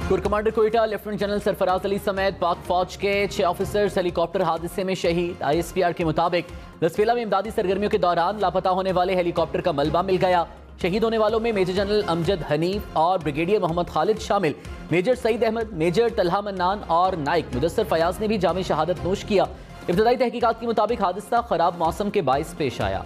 Core commander Quetta lieutenant general Sarfaraz Ali समेत पाक फौज के 6 ऑफिसर्स हेलीकॉप्टर हादसे में शहीद। ISPR के मुताबिक लसफेला में इमदादी सरगर्मियों के दौरान लापता होने वाले हेलीकॉप्टर का मलबा मिल गया। शहीद होने वालों में मेजर जनरल अमजद हनीफ और ब्रिगेडियर मोहम्मद खालिद शामिल। मेजर सईद अहमद, मेजर तलहा मन्नान और नाइक मुदस्सर फयाज ने भी जामे शहादत नोश किया। इब्तदाई तहकीकात के मुताबिक हादसा खराब मौसम के बाइस पेश आया।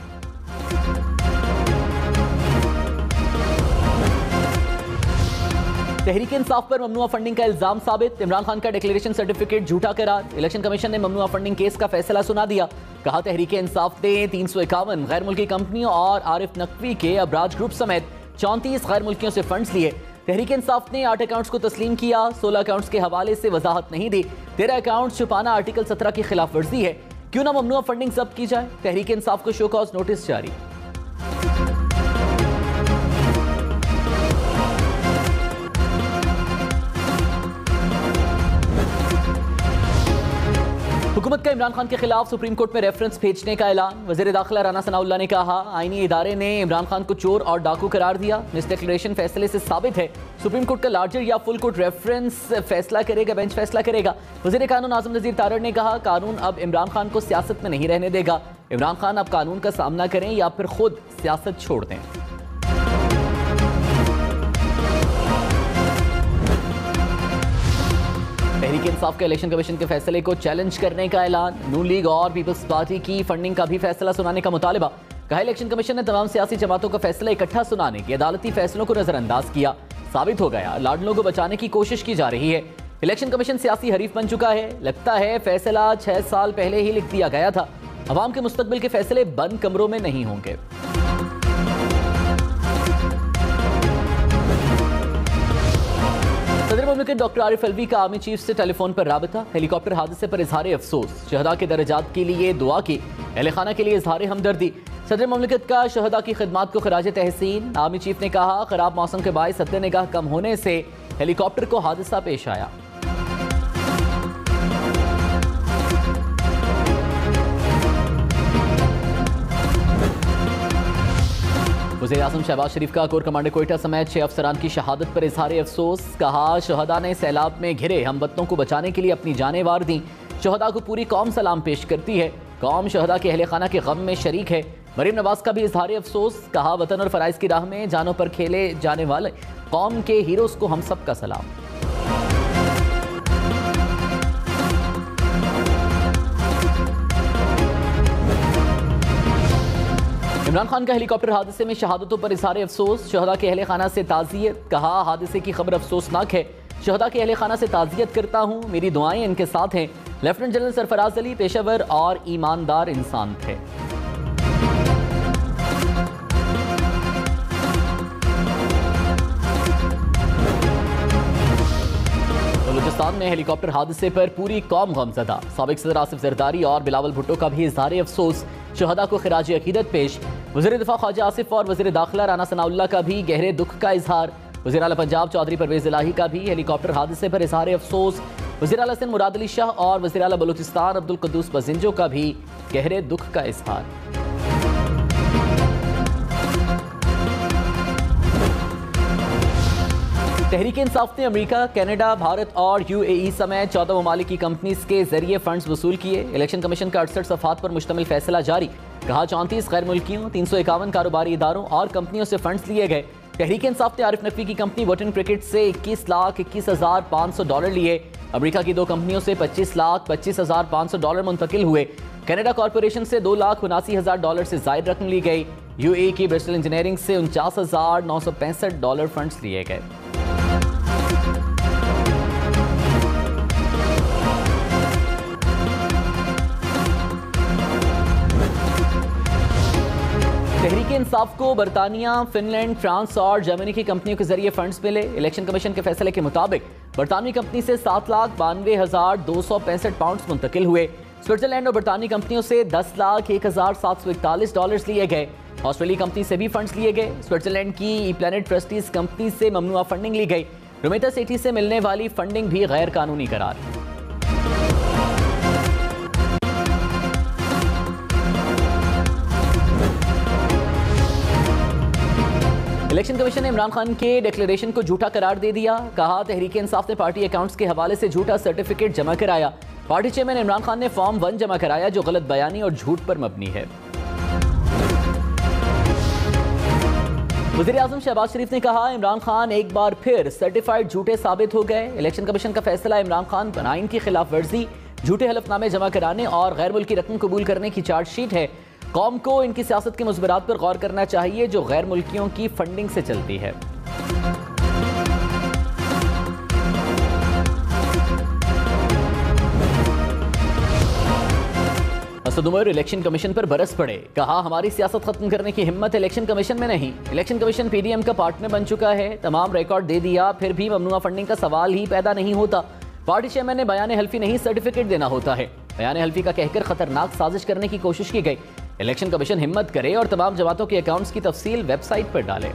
तहरीक इंसाफ पर ममनुआ फंडिंग का इल्जाम साबित। इमरान खान का डिक्लेरेशन सर्टिफिकेट झूठा करार। इलेक्शन कमीशन ने ममनुआ फंडिंग केस का फैसला सुना दिया। कहा तहरीक इंसाफ ने 351 गैर मुल्की कंपनियों और आरिफ नकवी के अबराज ग्रुप समेत 34 गैर मुल्कियों से फंड्स लिए। तहरीक इंसाफ ने 8 अकाउंट्स को तस्लीम किया। 16 अकाउंट्स के हवाले से वजाहत नहीं दी। 13 अकाउंट्स छुपाना आर्टिकल 17 की खिलाफ वर्जी है। क्यों ना ममनुआ फंडिंग जब्त की जाए। तहरीक इंसाफ को शो कॉज नोटिस जारी। हुकूमत का इमरान खान के खिलाफ सुप्रीम कोर्ट में रेफरेंस भेजने का ऐलान। वज़ीर दाखिला राना सनाउल्लाह ने कहा आईनी इदारे ने इमरान खान को चोर और डाकू करार दिया। इस डिक्लेरेशन फैसले से साबित है सुप्रीम कोर्ट का लार्जर या फुल कोर्ट रेफरेंस फैसला करेगा, बेंच फैसला करेगा। वज़ीर कानून आज़म नज़ीर तारड़ ने कहा कानून अब इमरान खान को सियासत में नहीं रहने देगा। इमरान खान अब कानून का सामना करें या फिर खुद सियासत छोड़ दें। तहरीक इंसाफ के इलेक्शन कमीशन के फैसले को चैलेंज करने का ऐलान। नून लीग और पीपल्स पार्टी की फंडिंग का भी फैसला सुनाने का मुतालिबा। कहा इलेक्शन कमीशन ने तमाम सियासी जमातों का फैसला इकट्ठा सुनाने के अदालती फैसलों को नजरअंदाज किया। साबित हो गया लाडलों को बचाने की कोशिश की जा रही है। इलेक्शन कमीशन सियासी हरीफ बन चुका है। लगता है फैसला 6 साल पहले ही लिख दिया गया था। अवाम के मुस्तकबिल के फैसले बंद कमरों में नहीं होंगे। सदर मुमलिकत डॉक्टर आरिफ अलवी का आर्मी चीफ से टेलीफोन पर राबता। हेलीकॉप्टर हादसे पर इजहार अफसोस। शहदा के दर्जात के लिए दुआ की। अहले खाना के लिए इजहार हमदर्दी। सदर मुमलिकत का शहदा की खिदमात को खराज तहसीन। आर्मी चीफ ने कहा खराब मौसम के बायस सद्दे निगाह कम होने से हेलीकॉप्टर को हादसा पेश आया। वज़ीर आज़म शहबाज शरीफ का कोर कमांडर कोयटा समेत 6 अफसरान की शहादत पर इजहार अफसोस। कहा शहदा ने सैलाब में घिरे हमवतनों को बचाने के लिए अपनी जानें वार दी। शहदा को पूरी कौम सलाम पेश करती है। कौम शहदा के अहले खाना के गम में शरीक है। मरीम नवाज का भी इजहार अफसोस। कहा वतन और फराइज की राह में जानों पर खेले जाने वाले कौम के हीरोज को हम सब का सलाम। इमरान खान का हेलीकॉप्टर हादसे में शहादतों पर इजहार अफसोस। शहदा के अहले खाना से ताज़ियत। कहा हादसे की खबर अफसोसनाक है। शहदा के अहले खाना से ताज़ियत करता हूँ। मेरी दुआएं इनके साथ हैं। लेफ्टिनेंट जनरल सरफराज अली पेशेवर और ईमानदार इंसान थे। बलूचिस्तान में हेलीकॉप्टर हादसे पर पूरी कौम गमज़दा। साबिक सदर आसिफ जरदारी और बिलावल भुट्टो का भी इजहार अफसोस। शहदा को खिराज अकीदत पेश। वज़ीर दिफा ख्वाजा आसिफ और वज़ीर दाखिला राना सनाउल्लाह का भी गहरे दुख का इजहार। वज़ीर आला पंजाब चौधरी परवेज़ इलाही का भी हेलीकॉप्टर हादसे पर इजहार अफसोस। वज़ीर आला सिंध मुराद अली शाह और वज़ीर आला बलूचिस्तान अब्दुल कुद्दूस बजिंजो का भी गहरे दुख का इजहार। तहरीक इंसाफ ने अमेरिका, कनाडा, भारत और UAE समेत 14 ममालिक की कंपनीज के जरिए फंड्स वसूल किए। इलेक्शन कमीशन का 68 सफ़हात पर मुश्तमिल फैसला जारी। कहा 34 गैर मुल्कियों, 351 कारोबारी इदारों और कंपनियों से फंड्स लिए गए। तहरीक इंसाफ ने आरिफ नकवी की कंपनी वोटन क्रिकेट से $21,21,500 लिए। अमेरिका की 2 कंपनियों से $25,25,500 मुंतकिल हुए। कनाडा कॉरपोरेशन से $2,79,000 से जायद रकम ली गई। UAE की ब्रिस्टल इंजीनियरिंग से $49,965 फंड्स लिए गए। तहरीक इंसाफ को बरतानिया, फिनलैंड, फ्रांस और जर्मनी की कंपनियों के जरिए फंड्स मिले। इलेक्शन कमीशन के फैसले के मुताबिक बरतानवी कंपनी से 7,92,265 पाउंड्स मुंतकिल हुए। स्विट्जरलैंड और बरतानी कंपनियों से $10,01,741 लिए गए। ऑस्ट्रेलिया कंपनी से भी फंड्स लिए गए। स्विट्जरलैंड की ई प्लैनेट ट्रस्टीज कंपनी से ममनुआ फंडिंग ली गई। रोमेटा सिटी से मिलने वाली फंडिंग भी गैर कानूनी करार। इलेक्शन कमीशन ने इमरान खान के डिक्लेरेशन को झूठा करार दे दिया। कहा, तहरीक इंसाफ ने पार्टी अकाउंट्स के हवाले से झूठा सर्टिफिकेट जमा कराया। पार्टी चेयरमैन इमरान खान ने फॉर्म 1 जमा कराया जो गलत बयानी और झूठ पर मबनी है। वज़ीर आज़म शहबाज शरीफ ने कहा, इमरान खान एक बार फिर सर्टिफाइड झूठे साबित हो गए। इलेक्शन कमीशन का फैसला इमरान खान पर आइन की खिलाफ वर्जी, झूठे हलफनामे जमा कराने और गैर मुल्की रकम कबूल करने की चार्जशीट है। कौम को इनकी सियासत के मुज़बरात पर गौर करना चाहिए जो गैर मुल्कियों की फंडिंग से चलती है। असद उमर इलेक्शन कमीशन पर बरस पड़े। कहा, हमारी सियासत खत्म करने की हिम्मत इलेक्शन कमीशन में नहीं। इलेक्शन कमीशन पीडीएम का पार्टनर बन चुका है, तमाम रिकॉर्ड दे दिया, फिर भी ममनुआ फंडिंग का सवाल ही पैदा नहीं होता। पार्टी चेयरमैन ने बयान हल्फी नहीं सर्टिफिकेट देना होता है। बयान हल्फी का कहकर खतरनाक साजिश करने की कोशिश की गई। इलेक्शन कमीशन हिम्मत करे और तमाम जमातों के अकाउंट्स की तफसील वेबसाइट पर डाले।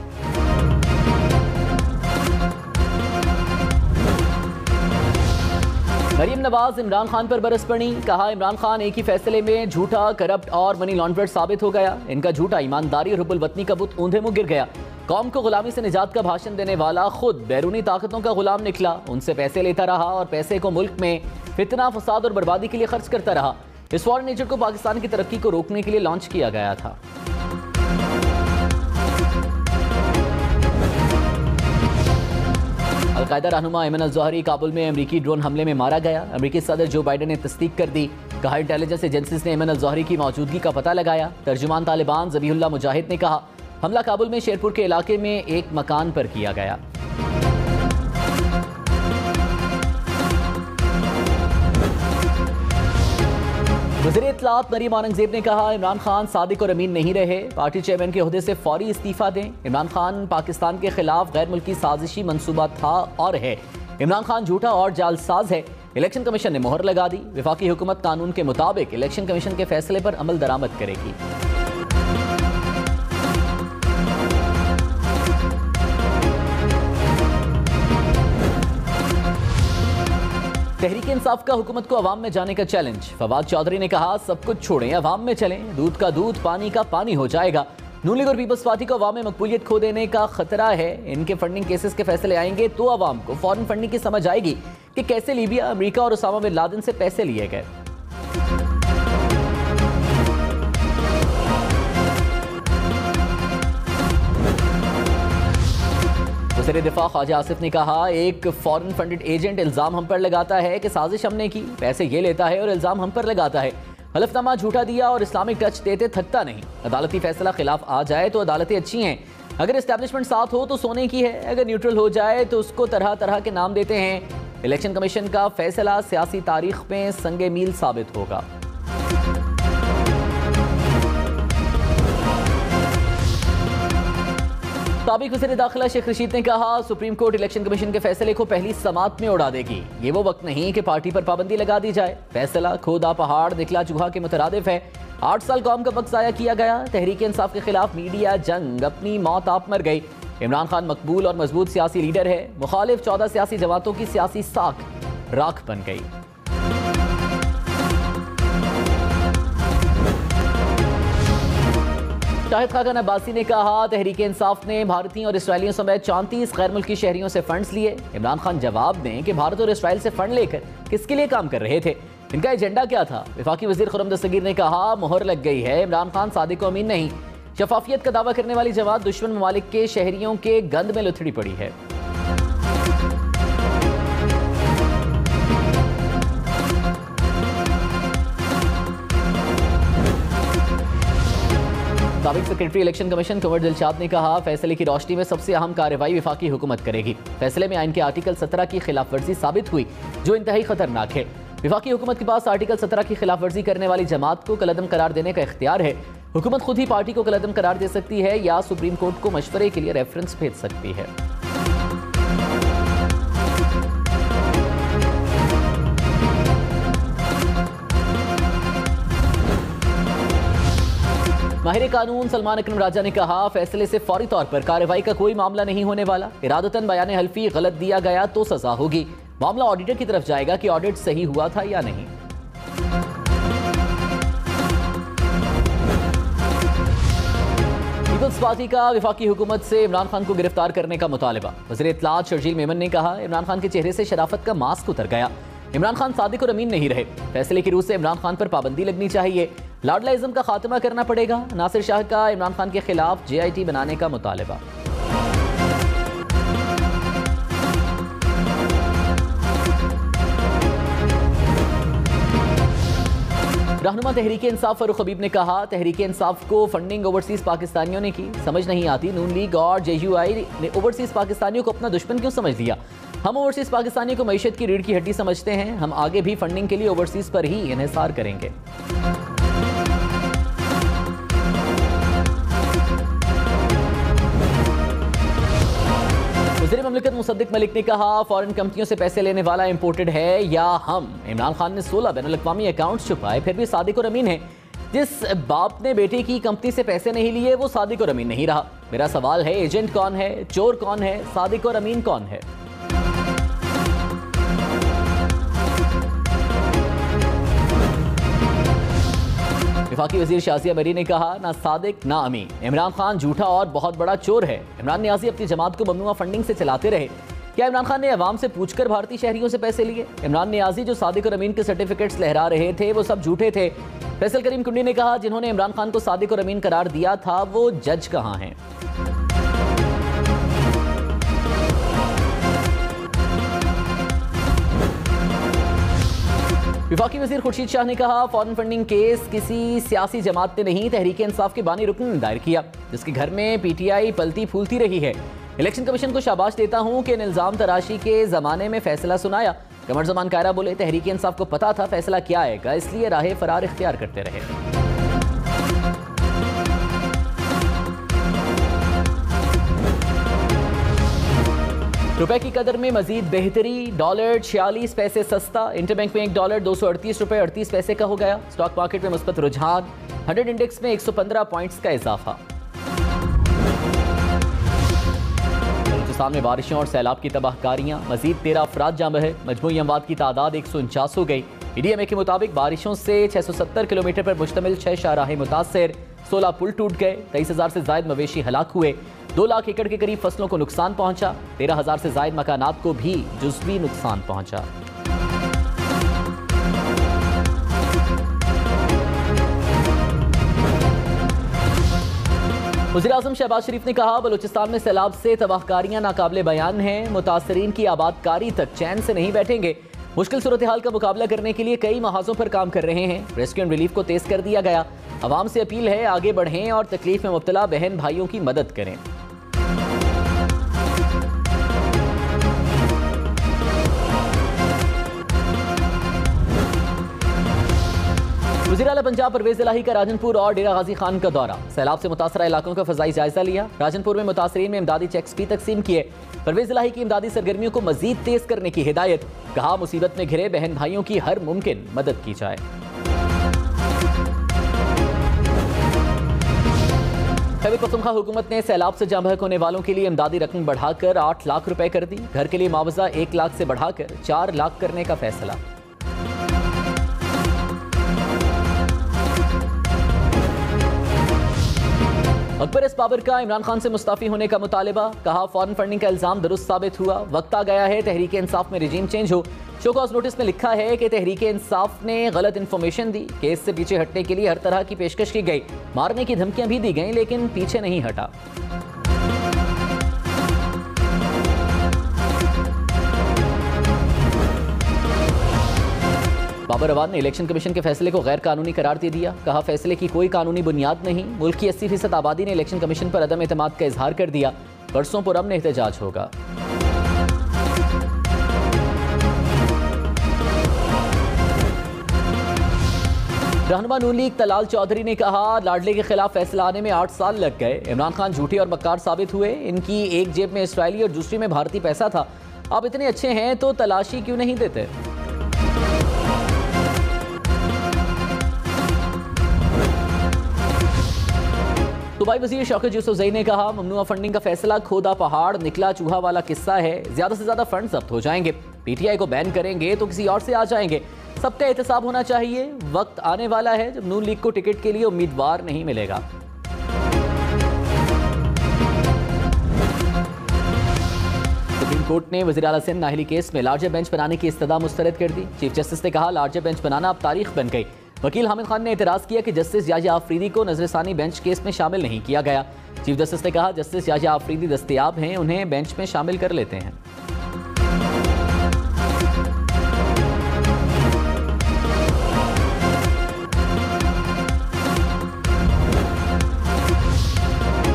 मरीम नवाज इमरान खान पर बरस पड़ी। कहा, इमरान खान एक ही फैसले में झूठा, करप्ट और मनी लॉन्ड्रेड साबित हो गया। इनका झूठा ईमानदारी और हुब्बुल वतनी का बुत ऊंधे मुंह गिर गया। कौम को गुलामी से निजात का भाषण देने वाला खुद बैरूनी ताकतों का गुलाम निकला। उनसे पैसे लेता रहा और पैसे को मुल्क में फितना, फसाद और बर्बादी के लिए खर्च करता रहा। इस फॉरेन एजेंट को पाकिस्तान की तरक्की को रोकने के लिए लॉन्च किया गया था। अलकायदा रहनुमा अयमन अल-ज़वाहिरी काबुल में अमरीकी ड्रोन हमले में मारा गया। अमरीकी सदर जो बाइडन ने तस्दीक कर दी। कहा, इंटेलिजेंस एजेंसीज ने अयमन अल-ज़वाहिरी की मौजूदगी का पता लगाया। तर्जुमान तालिबान ज़बीहुल्लाह मुजाहिद ने कहा, हमला काबुल में शेरपुर के इलाके में एक मकान पर किया गया। वज़ीर इत्तलात मरीम औरंगज़ेब ने कहा, इमरान खान सादिक और अमीन नहीं रहे। पार्टी चेयरमैन के ओहदे से फौरी इस्तीफा दें। इमरान खान पाकिस्तान के खिलाफ गैर मुल्की साजिशी मंसूबा था और है। इमरान खान झूठा और जालसाज है। इलेक्शन कमीशन ने मोहर लगा दी। वफाकी हुकूमत कानून के मुताबिक इलेक्शन कमीशन के फैसले पर अमल दरामद करेगी। तहरीक इंसाफ का हुकूमत को अवाम में जाने का चैलेंज। फवाद चौधरी ने कहा, सब कुछ छोड़ें, अवाम में चलें, दूध का दूध, पानी का पानी हो जाएगा। नून लीग और पीपल्स पार्टी को अवाम में मकबूलियत खो देने का खतरा है। इनके फंडिंग केसेस के फैसले आएंगे तो अवाम को फॉरेन फंडिंग की समझ आएगी कि कैसे लीबिया, अमेरिका और उसामा बिन लादेन से पैसे लिए गए। वज़ीर दिफा ख्वाजा आसिफ ने कहा, एक फॉरेन फंडेड एजेंट इल्ज़ाम हम पर लगाता है कि साजिश हमने की, पैसे ये लेता है और इल्ज़ाम हम पर लगाता है। हलफनामा झूठा दिया और इस्लामिक टच देते थकता नहीं। अदालती फैसला खिलाफ आ जाए तो अदालतें अच्छी हैं, अगर इस्टेब्लिशमेंट साथ हो तो सोने की है, अगर न्यूट्रल हो जाए तो उसको तरह तरह के नाम देते हैं। इलेक्शन कमीशन का फैसला सियासी तारीख में संगे मील साबित होगा। साबिक वज़ीर दाखिला शेख रशीद ने कहा, सुप्रीम कोर्ट इलेक्शन कमीशन के फैसले को पहली समात में उड़ा देगी। ये वो वक्त नहीं कि पार्टी पर पाबंदी लगा दी जाए। फैसला खोदा पहाड़ निकला चूहा के मुतरादिफ है। 8 साल कौम का वक्त ज़ाया किया गया। तहरीक इंसाफ के खिलाफ मीडिया जंग अपनी मौत आप मर गई। इमरान खान मकबूल और मजबूत सियासी लीडर है। मुखालिफ 14 सियासी जमातों की सियासी साख राख बन गई। शाहिद खान अब्बासी ने कहा, तहरीक इंसाफ ने भारतीयों और इसराइलियों समेत 34 गैर मुल्की शहरियों से फंड्स लिए। इमरान खान जवाब दें कि भारत और इसराइल से फंड लेकर किसके लिए काम कर रहे थे, इनका एजेंडा क्या था। वफाकी वजीर खुर्रम दस्तगीर ने कहा, मोहर लग गई है, इमरान खान सादिक अमीन नहीं। शफाफियत का दावा करने वाली जमात दुश्मन ममालिक के शहरियों के गंद में लुथड़ी पड़ी है। साबिक secretary election commission Kanwar Dilshad ने कहा, फैसले की रोशनी में सबसे अहम कार्रवाई वफाकी हुकूमत करेगी। फैसले में आइन के आर्टिकल 17 की खिलाफ वर्जी साबित हुई जो इंतहाई खतरनाक है। वफाकी हुकूमत के पास आर्टिकल 17 की खिलाफ वर्जी करने वाली जमात को कलअदम करार देने का इख्तियार है। हुकूमत खुद ही पार्टी को कलअदम करार दे सकती है या सुप्रीम कोर्ट को मशवरे के लिए रेफरेंस भेज सकती है। माहिर कानून सलमान अकरम राजा ने कहा, फैसले से फौरी तौर पर कार्रवाई का कोई मामला नहीं होने वाला। इरादतन बयान हल्फी गलत दिया गया तो सजा होगी। मामला ऑडिटर की तरफ जाएगा कि ऑडिट सही हुआ था या नहीं। पीपल्स पार्टी का वफाकी हुकूमत से इमरान खान को गिरफ्तार करने का मुतालबा। वज़ीर इत्तलात शर्जील मेमन ने कहा, इमरान खान के चेहरे से शराफत का मास्क उतर गया। इमरान खान सादिक और अमीन नहीं रहे। फैसले की रूह से इमरान खान पर पाबंदी लगनी चाहिए। लाडलाइज्म का खात्मा करना पड़ेगा। नासिर शाह का इमरान खान के खिलाफ JIT बनाने का मुतालबा। रहनुमा तहरीक इंसाफ फरूख हबीब ने कहा, तहरीक इंसाफ को फंडिंग ओवरसीज पाकिस्तानियों ने की। समझ नहीं आती नून लीग और JUI ने ओवरसीज पाकिस्तानियों को अपना दुश्मन क्यों समझ लिया। हम ओवरसीज पाकिस्तानियों को मईशत की रीढ़ की हड्डी समझते हैं। हम आगे भी फंडिंग के लिए ओवरसीज पर ही इन्हिसार करेंगे। वज़ीर ममलिकत मुसद्दिक मलिक ने कहा, फॉरेन कंपनियों से पैसे लेने वाला इंपोर्टेड है या हम। इमरान खान ने 16 बैनुल-अक़वामी अकाउंट्स छुपाए, फिर भी सादिक और अमीन है। जिस बाप ने बेटे की कंपनी से पैसे नहीं लिए वो सादिक और अमीन नहीं रहा। मेरा सवाल है, एजेंट कौन है, चोर कौन है, सादिक और अमीन कौन है। वफाकी वजीर शाजिया मरी ने कहा, ना सादिक ना अमीन। इमरान खान झूठा और बहुत बड़ा चोर है। इमरान नियाजी अपनी जमात को ममनुआ फंडिंग से चलाते रहे। क्या इमरान खान ने अवाम से पूछकर भारतीय शहरियों से पैसे लिए। इमरान नियाजी जो सादिक और अमीन के सर्टिफिकेट्स लहरा रहे थे वो सब झूठे थे। फैसल करीम कुंडी ने कहा, जिन्होंने इमरान खान को सादिक और अमीन करार दिया था वो जज कहाँ हैं। वफाकी वजीर खुर्शीद शाह ने कहा, फॉरेन फंडिंग केस किसी सियासी जमात ने नहीं, तहरीक इंसाफ के बानी रुकन ने दायर किया, जिसके घर में PTI पलती फूलती रही है। इलेक्शन कमीशन को शाबाश देता हूं कि इल्जाम तराशी के जमाने में फैसला सुनाया। कमर जमान कायरा बोले, तहरीक इंसाफ को पता था फैसला क्या आएगा, इसलिए राह फरार इख्तियार करते रहे। रुपए की कदर में मजीद बेहतरी। डॉलर 46 पैसे सस्ता। इंटरबैंक में $1 238 रुपए 38 पैसे का हो गया। स्टॉक मार्केट में मुस्बत रुझान। 100 इंडेक्स में 115 पॉइंट्स का इजाफा। बलूचिस्तान में बारिशों और सैलाब की तबाहकारियां। मजीद 13 अफराद जाँ बहे। मजमूई अमवात की तादाद 149 हो गई। EDMA के मुताबिक बारिशों से 670 किलोमीटर पर मुश्तमिल 6 शाहराहें मुतासर। 16 पुल टूट गए। 23,000 से जायद मवेशी हलाक हुए। 2 लाख एकड़ के करीब फसलों को नुकसान पहुंचा। 13,000 से जायद मकानात को भी जुज़वी नुकसान पहुंचा। वज़ीर-ए-आज़म शहबाज शरीफ ने कहा, बलूचिस्तान में सैलाब से तबाहकारियां नाकाबिले बयान हैं। मुतासरीन की आबादकारी तक चैन से नहीं बैठेंगे। मुश्किल सूरत हाल का मुकाबला करने के लिए कई महाजों पर काम कर रहे हैं। रेस्क्यू एंड रिलीफ को तेज कर दिया गया। अवाम से अपील है, आगे बढ़ें और तकलीफ में मुब्तला बहन भाइयों की मदद करें। वज़ीर आला पंजाब परवेज इलाही का राजनपुर और डेरा गाजी खान का दौरा। सैलाब से मुतासरा इलाकों का फजाई जायजा लिया। राजनपुर में मुतासरीन में इमदादी चेक्स भी तकसीम किए। परवेज इलाही की इमदादी सरगर्मियों को मजीद तेज करने की हिदायत। कहा, मुसीबत में घिरे बहन भाइयों की हर मुमकिन मदद की जाए। खैबर पख्तूनख्वा हुकूमत ने सैलाब से जाँ बहक होने वालों के लिए इमदादी रकम बढ़ाकर 8 लाख रुपए कर दी। घर के लिए मुआवजा 1 लाख से बढ़ाकर 4 लाख करने का फैसला। अकबर एस बाबर का इमरान खान से मुस्ताफी होने का मुतालिबा। कहा, फॉरेन फंडिंग का इल्जाम दुरुस्त साबित हुआ। वक्त आ गया है तहरीक इंसाफ में रिजीम चेंज हो। शो कॉज नोटिस में लिखा है कि तहरीक इंसाफ ने गलत इंफॉर्मेशन दी। केस से पीछे हटने के लिए हर तरह की पेशकश की गई। मारने की धमकियां भी दी गई, लेकिन पीछे नहीं हटा। बाबर अवाद ने इलेक्शन कमीशन के फैसले को गैर कानूनी करार दे दिया। कहा, फैसले की कोई कानूनी बुनियाद नहीं। मुल्क की 80% आबादी ने इलेक्शन कमीशन पर अदम एतमाद का इजहार कर दिया। परसों पुरअमन एहतजाज होगा। रहनुमा नून लीग तलाल चौधरी ने कहा, लाडले के खिलाफ फैसला आने में 8 साल लग गए। इमरान खान झूठे और मक्कार साबित हुए। इनकी एक जेब में इसराइली और दूसरी में भारतीय पैसा था। आप इतने अच्छे हैं तो तलाशी क्यों नहीं देते? सूबाई वजीर शौकत यूसुफजई ने कहा, ममनुआ फंडिंग का फैसला खोदा पहाड़ निकला चूहा वाला किस्सा है। ज्यादा से ज्यादा फंड जब्त हो जाएंगे। पीटीआई को बैन करेंगे तो किसी और से आ जाएंगे। सबका एहतसाब होना चाहिए। वक्त आने वाला है जब नून लीग को टिकट के लिए उम्मीदवार नहीं मिलेगा। सुप्रीम कोर्ट ने वज़ीर आला सिंध नाहली केस में लार्जर बेंच बनाने की इस्तदा मुस्तरद कर दी। चीफ जस्टिस ने कहा, लार्जर बेंच बनाना अब तारीख बन गई। वकील हामिद खान ने एतराज़ किया कि जस्टिस याहिया आफरीदी को नजरसानी बेंच केस में शामिल नहीं किया गया। चीफ जस्टिस ने कहा, जस्टिस याहिया आफरीदी दस्तयाब हैं, उन्हें बेंच में शामिल कर लेते हैं।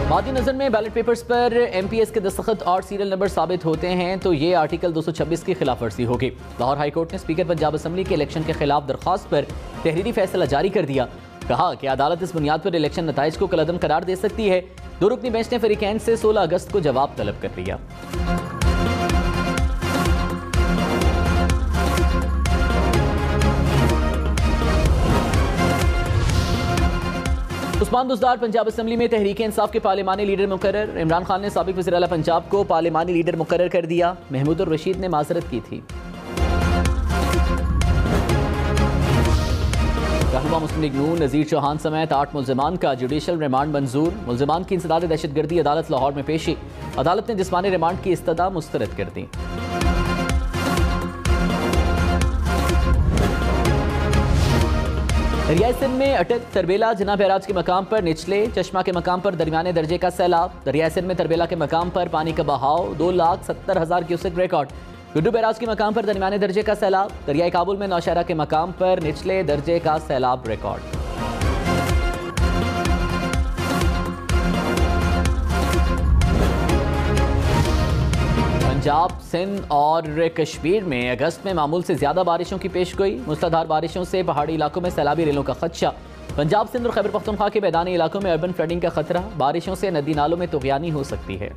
मादी नजर में बैलेट पेपर्स पर एमपीएस के दस्तखत और सीरियल नंबर साबित होते हैं तो ये आर्टिकल 226 की खिलाफ वर्जी होगी। लाहौर हाई कोर्ट ने स्पीकर पंजाब असम्बली के इलेक्शन के खिलाफ दरख्वास्त पर तहरीरी फैसला जारी कर दिया। कहा कि अदालत इस बुनियाद पर इलेक्शन नताइज को कलअदम करार दे सकती है। दो रुकनी बेंच ने फरीकैन से 16 अगस्त को जवाब तलब कर लिया। उस्मान बुज़दार पंजाब असम्बली में तहरीक इंसाफ के पार्लिमानी लीडर मुकर्रर। इमरान खान ने साबिक वज़ीर आला पंजाब को पार्लिमानी लीडर मुकर्रर कर दिया। महमूद और रशीद ने माजरत की थी। रहनुमा मुस्लिम लीग नून नज़ीर चौहान समेत 8 मुल्ज़िमान का जुडिशल रिमांड मंजूर। मुल्ज़िमान की इंसदाद दहशतगर्दी अदालत लाहौर में पेशी। अदालत ने जिस्मानी रिमांड की इस्तदा मुस्तरद कर दी। दरियाई सिंध में अटक तरबेला जना बैराज के मकाम पर निचले, चश्मा के मकाम पर दरमियाने दर्जे का सैलाब। दरियाई सिंध में तरबेला के मकाम पर पानी का बहाव 2,70,000 क्यूसेक रिकॉर्ड। गुड्डू बैराज के मकाम पर दरमियाने दर्जे का सैलाब। दरियाई काबुल में नौशहरा के मकाम पर निचले दर्जे का सैलाब रिकॉर्ड। पंजाब, सिंध और कश्मीर में अगस्त में मामूल से ज्यादा बारिशों की पेशगोई। मूसलाधार बारिशों से पहाड़ी इलाकों में सैलाबी रेलों का खदशा। पंजाब, सिंध और खैबर पख्तूनख्वा के मैदानी इलाकों में अर्बन फ्लडिंग का खतरा। बारिशों से नदी नालों में तुग़यानी हो सकती है।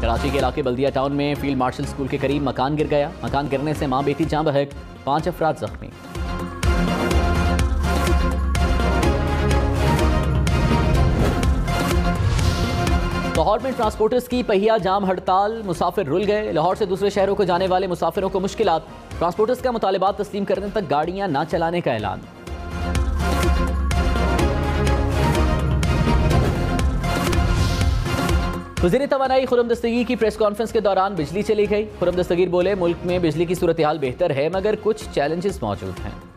कराची के इलाके बल्दिया टाउन में फील्ड मार्शल स्कूल के करीब मकान गिर गया। मकान गिरने से मां बेटी जाँ बहक, 5 अफराद जख्मी। लाहौर में ट्रांसपोर्टर्स की पहिया जाम हड़ताल। मुसाफिर रुल गए। लाहौर से दूसरे शहरों को जाने वाले मुसाफिरों को मुश्किलात। ट्रांसपोर्टर्स का मुतालिबात तस्लीम करने तक गाड़ियां ना चलाने का ऐलान। वज़ीर तवानाई खुर्रम दस्तगीर की प्रेस कॉन्फ्रेंस के दौरान बिजली चली गई। खुर्रम दस्तगीर बोले, मुल्क में बिजली की सूरत हाल बेहतर है मगर कुछ चैलेंजेस मौजूद हैं।